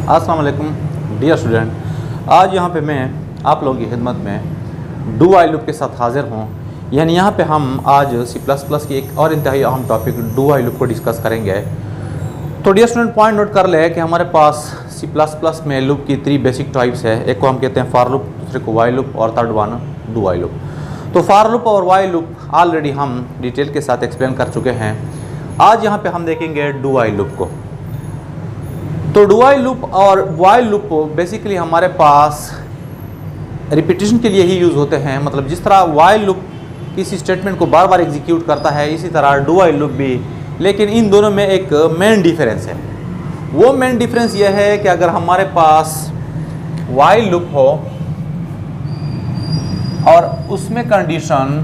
अस्सलाम वालेकुम dear student, आज यहाँ पे मैं आप लोगों की खिदमत में डू वाइल लूप के साथ हाज़िर हूँ। यानी यहाँ पे हम आज C++ की एक और इंतहाई अहम टॉपिक डू वाइल लूप को डिस्कस करेंगे। तो डियर स्टूडेंट पॉइंट नोट कर ले कि हमारे पास C++ में लूप की 3 बेसिक टाइप्स है। एक को हम कहते हैं फॉर लूप, दूसरे को वाइल लूप और third one do while loop. तो फॉर लूप और वाइल लूप ऑलरेडी हम डिटेल के साथ एक्सप्लेन कर चुके हैं। आज यहाँ पे हम देखेंगे डू वाइल लूप को। तो डू वाइल लूप और वाइल लूप बेसिकली हमारे पास रिपीटिशन के लिए ही यूज़ होते हैं। मतलब जिस तरह वाइल लूप किसी स्टेटमेंट को बार बार एग्जीक्यूट करता है, इसी तरह डू वाइल लूप भी। लेकिन इन दोनों में एक मेन डिफरेंस है। वो मेन डिफरेंस यह है कि अगर हमारे पास वाइल लूप हो और उसमें कंडीशन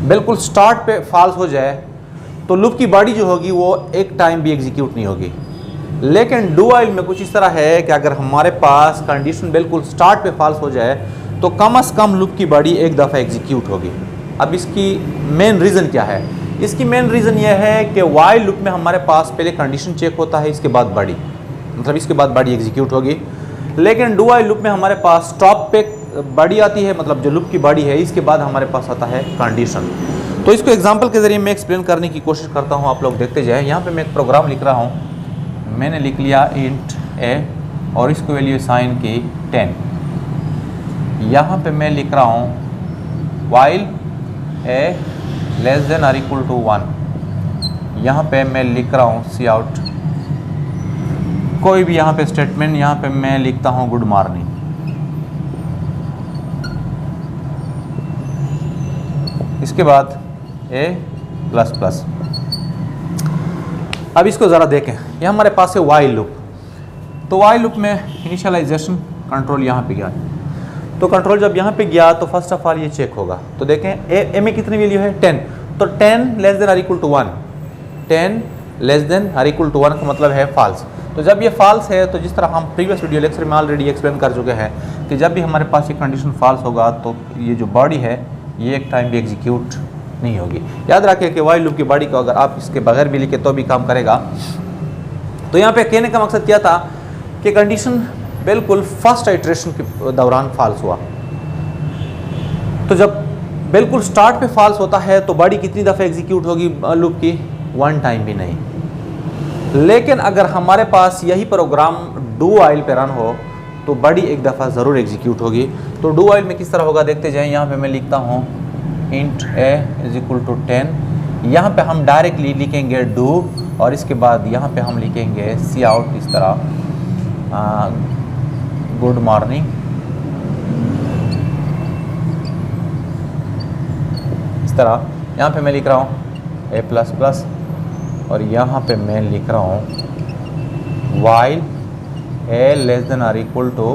बिल्कुल स्टार्ट पे फॉल्स हो जाए तो लूप की बॉडी जो होगी वो एक टाइम भी एग्जीक्यूट नहीं होगी। लेकिन डू वाइल में कुछ इस तरह है कि अगर हमारे पास कंडीशन बिल्कुल स्टार्ट पे फॉल्स हो जाए तो कम से कम लूप की बॉडी एक दफ़ा एग्जीक्यूट होगी। अब इसकी मेन रीज़न क्या है? इसकी मेन रीज़न यह है कि वाइल लूप में हमारे पास पहले कंडीशन चेक होता है, इसके बाद बॉडी, मतलब इसके बाद बॉडी एग्जीक्यूट होगी। लेकिन डू वाइल लूप में हमारे पास स्टॉप पे बॉडी आती है, मतलब जो लूप की बॉडी है इसके बाद हमारे पास आता है कंडीशन। तो इसको एग्जांपल के ज़रिए मैं एक्सप्लेन करने की कोशिश करता हूँ, आप लोग देखते जाएं। यहाँ पे मैं एक प्रोग्राम लिख रहा हूँ। मैंने लिख लिया इंट ए और इसको वैल्यू साइन की 10। यहाँ पे मैं लिख रहा हूँ वाइल ए लेस देन और इक्वल टू 1। यहाँ पे मैं लिख रहा हूँ सी आउट। कोई भी यहाँ पे स्टेटमेंट, यहाँ पे मैं लिखता हूँ गुड मॉर्निंग। इसके बाद ए प्लस प्लस। अब इसको ज़रा देखें, यह हमारे पास है वाइल लूप। तो वाइल लूप में इनिशियलाइजेशन कंट्रोल यहाँ पे गया। तो कंट्रोल जब यहाँ पे गया तो फर्स्ट ऑफ ऑल ये चेक होगा। तो देखें ए में कितनी वैल्यू है 10। तो 10 लेस देन और इक्वल टू 1, 10 लेस देन और इक्वल टू 1 का मतलब है फॉल्स। तो जब ये फॉल्स है तो जिस तरह हम प्रीवियस वीडियो लेक्चर में ऑलरेडी एक्सप्लेन कर चुके हैं कि जब भी हमारे पास ये कंडीशन फॉल्स होगा तो ये जो बॉडी है ये एक टाइम भी एग्जीक्यूट नहीं होगी। याद रखिए कि वाइल लूप की बॉडी को अगर आप इसके बगैर भी लिखे तो भी काम करेगा। तो यहाँ पे कहने का मकसद क्या था कि कंडीशन बिल्कुल फर्स्ट आइट्रेशन के दौरान फॉल्स हुआ। तो जब बिल्कुल स्टार्ट पे फॉल्स होता है तो बॉडी कितनी दफ़ा एग्जीक्यूट होगी लूप की? 1 टाइम भी नहीं। लेकिन अगर हमारे पास यही प्रोग्राम डू वाइल पे रन हो तो बॉडी एक दफ़ा ज़रूर एग्जीक्यूट होगी। तो डू वाइल में किस तरह होगा देखते जाएं। यहाँ पे मैं लिखता हूँ int a is equal to 10। यहाँ पे हम डायरेक्टली लिखेंगे डू और इसके बाद यहाँ पे हम लिखेंगे सी आउट इस तरह गुड मॉर्निंग। इस तरह यहाँ पे मैं लिख रहा हूँ ए प्लस प्लस और यहाँ पे मैं लिख रहा हूँ वाइल ए लेस देन और इक्वल टू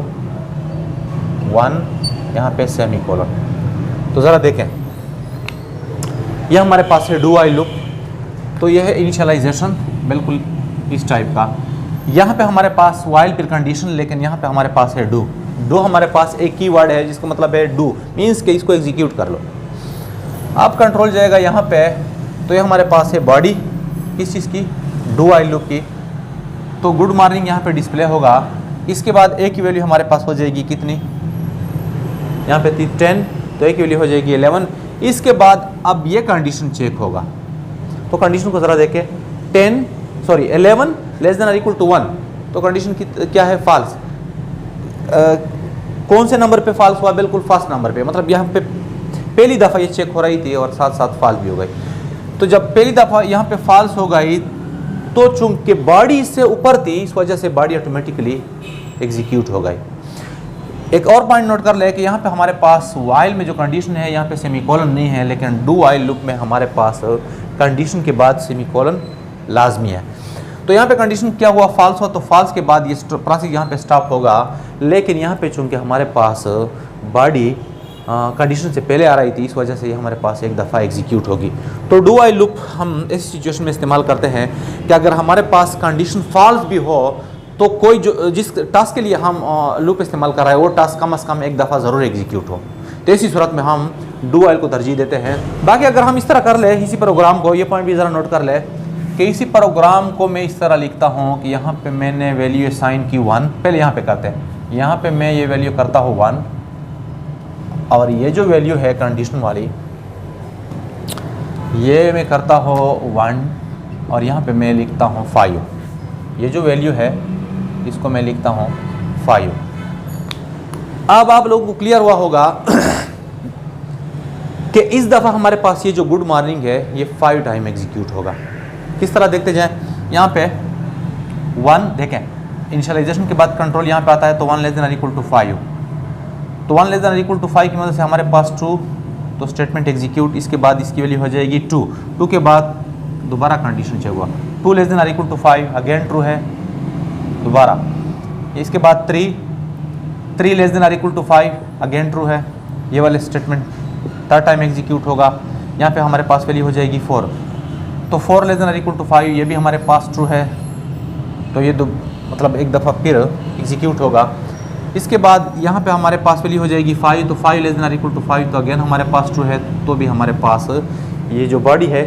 1, यहाँ पे सेमी कोलन। तो ज़रा देखें, यह हमारे पास है डू वाइल लूप। तो यह है इनिशियलाइजेशन बिल्कुल इस टाइप का। यहाँ पे हमारे पास वाइल फिर कंडीशन, लेकिन यहाँ पे हमारे पास है डू। डू हमारे पास एक कीवर्ड है जिसका मतलब है डू, मीन्स कि इसको एग्जीक्यूट कर लो। अब कंट्रोल जाएगा यहाँ पे। तो ये हमारे पास है बॉडी किस चीज़ की? डू वाइल लूप की। तो गुड मॉर्निंग यहाँ पे डिस्प्ले होगा। इसके बाद ए की वैल्यू हमारे पास हो जाएगी कितनी? यहाँ पे थी 10, तो ए की वैल्यू हो जाएगी 11। इसके बाद अब ये कंडीशन चेक होगा। तो कंडीशन को ज़रा देखें, 11 लेस देन और इक्वल टू 1। तो कंडीशन क्या है? फॉल्स। कौन से नंबर पे फॉल्स हुआ? बिल्कुल फर्स्ट नंबर पे। मतलब यहाँ पे पहली दफ़ा ये चेक हो रही थी और साथ साथ फॉल्स भी हो गई। तो जब पहली दफ़ा यहाँ पे फॉल्स हो गई तो चूंकि बॉडी इससे ऊपर थी इस वजह से बॉडी ऑटोमेटिकली एग्जीक्यूट हो गई। एक और पॉइंट नोट कर ले कि यहाँ पे हमारे पास वाइल में जो कंडीशन है यहाँ पे सेमीकोलन नहीं है, लेकिन डू वाइल लूप में हमारे पास कंडीशन के बाद सेमीकोलन लाजमी है। तो यहाँ पे कंडीशन क्या हुआ? फॉल्स हुआ। तो फॉल्स के बाद ये प्रोसेस यहाँ पे स्टॉप होगा। लेकिन यहाँ पे चूँकि हमारे पास बॉडी कंडीशन से पहले आ रही थी इस वजह से ये हमारे पास एक दफ़ा एग्जीक्यूट होगी। तो डू वाइल लूप हम इस सिचुएशन में इस्तेमाल करते हैं कि अगर हमारे पास कंडीशन फॉल्स भी हो तो कोई जो जिस टास्क के लिए हम लूप इस्तेमाल कर रहे हैं वो टास्क कम से कम एक दफ़ा ज़रूर एग्जीक्यूट हो। तो इसी सूरत में हम डू वाइल को तरजीह देते हैं। बाकी अगर हम इस तरह कर ले इसी प्रोग्राम को, ये पॉइंट भी ज़रा नोट कर ले कि इसी प्रोग्राम को मैं इस तरह लिखता हूँ कि यहाँ पे मैंने वैल्यू असाइन की 1, पहले यहाँ पे करते हैं, यहाँ पे मैं ये वैल्यू करता हूँ 1 और ये जो वैल्यू है कंडीशन वाली ये मैं करता हूँ 1 और यहाँ पे मैं लिखता हूँ 5। ये जो वैल्यू है इसको मैं लिखता हूँ 5। अब आप लोगों को क्लियर हुआ होगा कि इस दफ़ा हमारे पास ये जो गुड मॉर्निंग है ये 5 टाइम एग्जीक्यूट होगा। किस तरह देखते जाएं, यहाँ पे 1 देखें, इनिशियलाइजेशन के बाद कंट्रोल यहाँ पे आता है तो 1 लेस देन और इक्वल टू 5, तो 1 लेस देन और इक्वल टू 5 की मदद से हमारे पास ट्रू, तो स्टेटमेंट एग्जीक्यूट, इसके बाद इसकी वैल्यू हो जाएगी 2 के बाद दोबारा कंडीशन चेक हुआ 2 लेस देन और इक्वल टू 5, अगेन ट्रू है दोबारा, इसके बाद 3 लेस देन और इक्वल टू 5, अगेन ट्रू है, ये वाले स्टेटमेंट थर्ड टाइम एग्जीक्यूट होगा। यहाँ पे हमारे पास वैल्यू हो जाएगी 4, तो 4 लेस देन और इक्वल टू 5 ये भी हमारे पास ट्रू है, तो ये मतलब एक दफ़ा फिर एग्जीक्यूट होगा। इसके बाद यहाँ पे हमारे पास वैल्यू हो जाएगी 5, तो 5 लेस देन और इक्वल टू 5 तो अगेन हमारे पास ट्रू है, तो भी हमारे पास ये जो बॉडी है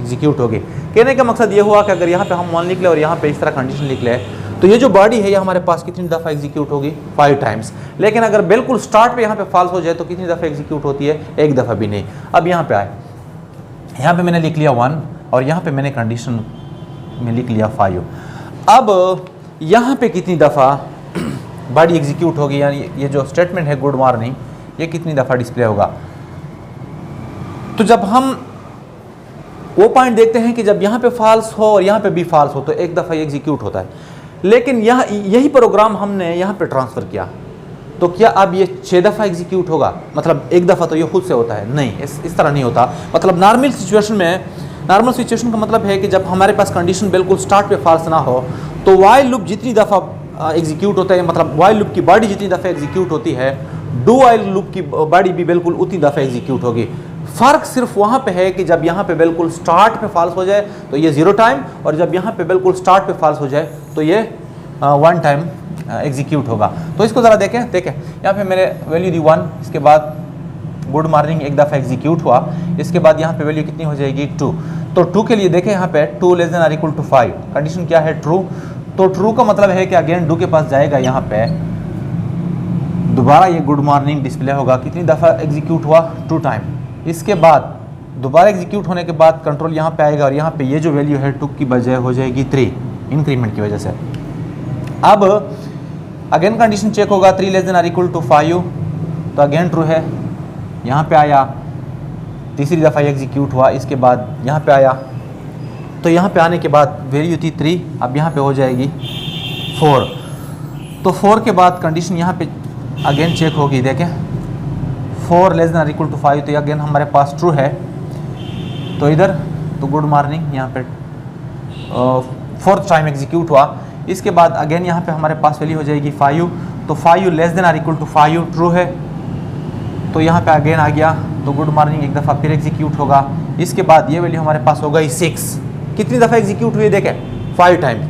एग्जीक्यूट होगी। कहने का मकसद ये हुआ कि अगर यहाँ पे हम 1 लिख ले और यहाँ पे इस तरह कंडीशन लिख ले तो ये जो बॉडी है ये हमारे पास कितनी दफ़ा एग्जीक्यूट होगी, 5 टाइम्स। लेकिन अगर बिल्कुल स्टार्ट पे यहाँ पे फॉल्स हो जाए तो कितनी दफ़ा एग्जीक्यूट होती है, एक दफ़ा भी नहीं। अब यहाँ पे आए, यहाँ पे मैंने लिख लिया 1 और यहाँ पे मैंने कंडीशन में लिख लिया 5। अब यहाँ पे कितनी दफ़ा बॉडी एग्जीक्यूट होगी, यानी ये जो स्टेटमेंट है गुड मॉर्निंग ये कितनी दफ़ा डिस्प्ले होगा। तो जब हम वो पॉइंट देखते हैं कि जब यहाँ पे फॉल्स हो और यहाँ पे भी फॉल्स हो तो एक दफ़ा ये एग्जीक्यूट होता है, लेकिन यही प्रोग्राम हमने यहाँ पे ट्रांसफ़र किया तो क्या अब ये 6 दफ़ा एग्जीक्यूट होगा, मतलब एक दफ़ा तो ये खुद से होता है, नहीं इस तरह नहीं होता। मतलब नॉर्मल सिचुएशन का मतलब है कि जब हमारे पास कंडीशन बिल्कुल स्टार्ट पे फॉल्स ना हो तो वाइल लूप जितनी दफ़ा एग्जीक्यूट होता है, मतलब वाइल लूप की बॉडी जितनी दफ़ा एग्जीक्यूट होती है डू वाइल लूप की बॉडी भी बिल्कुल उतनी दफ़ा एग्जीक्यूट होगी। फ़र्क सिर्फ वहाँ पे है कि जब यहाँ पे बिल्कुल स्टार्ट पे फॉल्स हो जाए तो ये 0 टाइम, और जब यहाँ पे बिल्कुल स्टार्ट पे फॉल्स हो जाए तो ये 1 टाइम एग्जीक्यूट होगा। तो इसको ज़रा देखें यहाँ पे मैंने वैल्यू दी 1, इसके बाद गुड मॉर्निंग एक दफ़ा एग्जीक्यूट हुआ, इसके बाद यहाँ पे वैल्यू कितनी हो जाएगी 2। तो 2 के लिए देखें यहाँ पे 2 लेस देन और इक्वल टू 5, कंडीशन क्या है ट्रू, तो ट्रू का मतलब है कि अगेन डू के पास जाएगा, यहाँ पे दोबारा ये गुड मॉर्निंग डिस्प्ले होगा, कितनी दफ़ा एग्जीक्यूट हुआ 2 टाइम। इसके बाद दोबारा एग्जीक्यूट होने के बाद कंट्रोल यहाँ पे आएगा और यहाँ पे ये जो वैल्यू है 2 की बजाय हो जाएगी 3 इंक्रीमेंट की वजह से। अब अगेन कंडीशन चेक होगा 3 लेस देन और इक्वल टू 5, तो अगेन ट्रू है, यहाँ पे आया, तीसरी दफ़ा एग्जीक्यूट हुआ, इसके बाद यहाँ पे आया, तो यहाँ पे आने के बाद वैल्यू थी 3, अब यहाँ पे हो जाएगी 4, तो 4 के बाद कंडीशन यहाँ पे अगेन चेक होगी, देखें 4 लेस देन और इक्वल टू 5 तो अगेन हमारे पास ट्रू है, तो इधर तो गुड मॉर्निंग यहाँ पे 4th टाइम एग्जीक्यूट हुआ। इसके बाद अगेन यहाँ पे हमारे पास वैल्यू हो जाएगी 5, तो 5 लेस देन और इक्वल टू 5 ट्रू है, तो यहाँ पे अगेन आ गया, तो गुड मॉर्निंग एक दफ़ा फिर एग्जीक्यूट होगा। इसके बाद ये वैल्यू हमारे पास हो गई 6, कितनी दफ़ा एग्जीक्यूट हुई देखें 5 टाइम।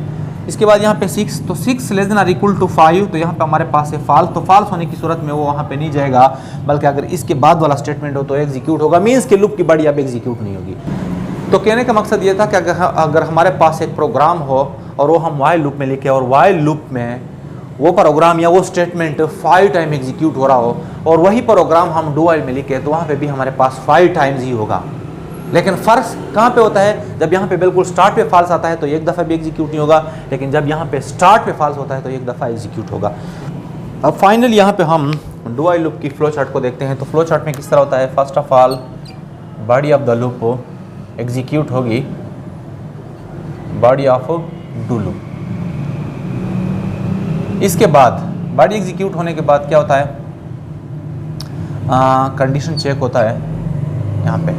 इसके बाद यहाँ पे 6, तो 6 लेस देन और इक्वल टू 5, तो यहाँ पे हमारे पास है फॉल्स, तो फॉल्स होने की सूरत में वो वहाँ पे नहीं जाएगा, बल्कि अगर इसके बाद वाला स्टेटमेंट हो तो एग्जीक्यूट होगा, मीन्स कि लूप की बॉडी अब एग्जीक्यूट नहीं होगी। तो कहने का मकसद ये था कि अगर हमारे पास एक प्रोग्राम हो और वो हम वाइल लूप में लिखे और वाइल लूप में वो प्रोग्राम या वो स्टेटमेंट 5 टाइम एग्जीक्यूट हो रहा हो और वही प्रोग्राम हम डू वाइल में लिखे तो वहाँ पे भी हमारे पास 5 टाइम्स ही होगा। लेकिन फ़र्क कहाँ पे होता है, जब यहाँ पे बिल्कुल स्टार्ट पे फॉल्स आता है तो एक दफ़ा भी एग्जीक्यूट नहीं होगा, लेकिन जब यहाँ पे स्टार्ट पे फॉल्स होता है तो एक दफ़ा एग्जीक्यूट होगा। अब फाइनल यहाँ पे हम डू वाइल लूप की फ्लो चार्ट को देखते हैं। तो फ्लो चार्ट में किस तरह होता है, first of all body of the loop execute होगी, बॉडी ऑफ डू लूप। इसके बाद बॉडी एग्जीक्यूट होने के बाद क्या होता है, कंडीशन चेक होता है यहाँ पे।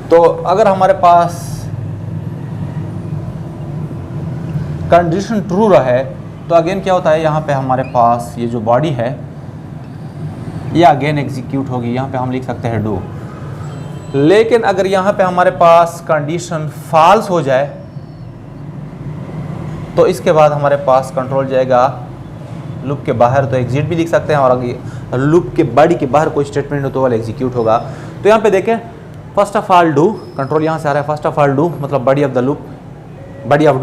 तो अगर हमारे पास कंडीशन ट्रू रहे तो अगेन क्या होता है, यहाँ पे हमारे पास ये जो बॉडी है ये अगेन एग्जीक्यूट होगी, यहाँ पे हम लिख सकते हैं डू। लेकिन अगर यहाँ पे हमारे पास कंडीशन फॉल्स हो जाए तो इसके बाद हमारे पास कंट्रोल जाएगा लूप के बाहर, तो एग्जिट भी लिख सकते हैं, और अगर लूप के बॉडी के बाहर कोई स्टेटमेंट हो तो वाला एग्जीक्यूट होगा। तो यहाँ पे देखें first of all do, control यहाँ से आ रहा है, फर्स्ट ऑफ ऑल डू मतलब body of the loop, body of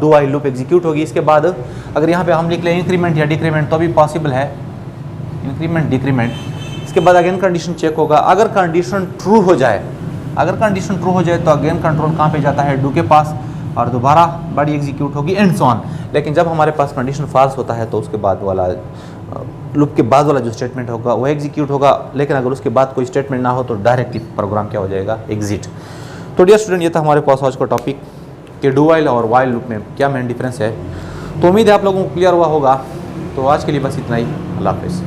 do while loop execute होगी। इसके बाद अगर यहाँ पे हम लिख लें इंक्रीमेंट या डिक्रीमेंट तो भी पॉसिबल है, इंक्रीमेंट डिक्रीमेंट। इसके बाद अगेन कंडीशन चेक होगा, अगर कंडीशन ट्रू हो जाए, अगर कंडीशन ट्रू हो जाए तो अगेन कंट्रोल कहाँ पे जाता है, डू के पास, और दोबारा बॉडी एग्जीक्यूट होगी एंड सो ऑन। लेकिन जब हमारे पास कंडीशन फॉल्स होता है तो उसके बाद वाला लूप के बाद वाला जो स्टेटमेंट होगा वो एग्जीक्यूट होगा। लेकिन अगर उसके बाद कोई स्टेटमेंट ना हो तो डायरेक्टली प्रोग्राम क्या हो जाएगा, एग्जिट। तो डियर स्टूडेंट, ये था हमारे पास आज का टॉपिक कि डू वाइल और वाइल लूप में क्या मेन डिफरेंस है। तो उम्मीद है आप लोगों को क्लियर हुआ होगा। तो आज के लिए बस इतना ही, अल्लाह हाफिज़।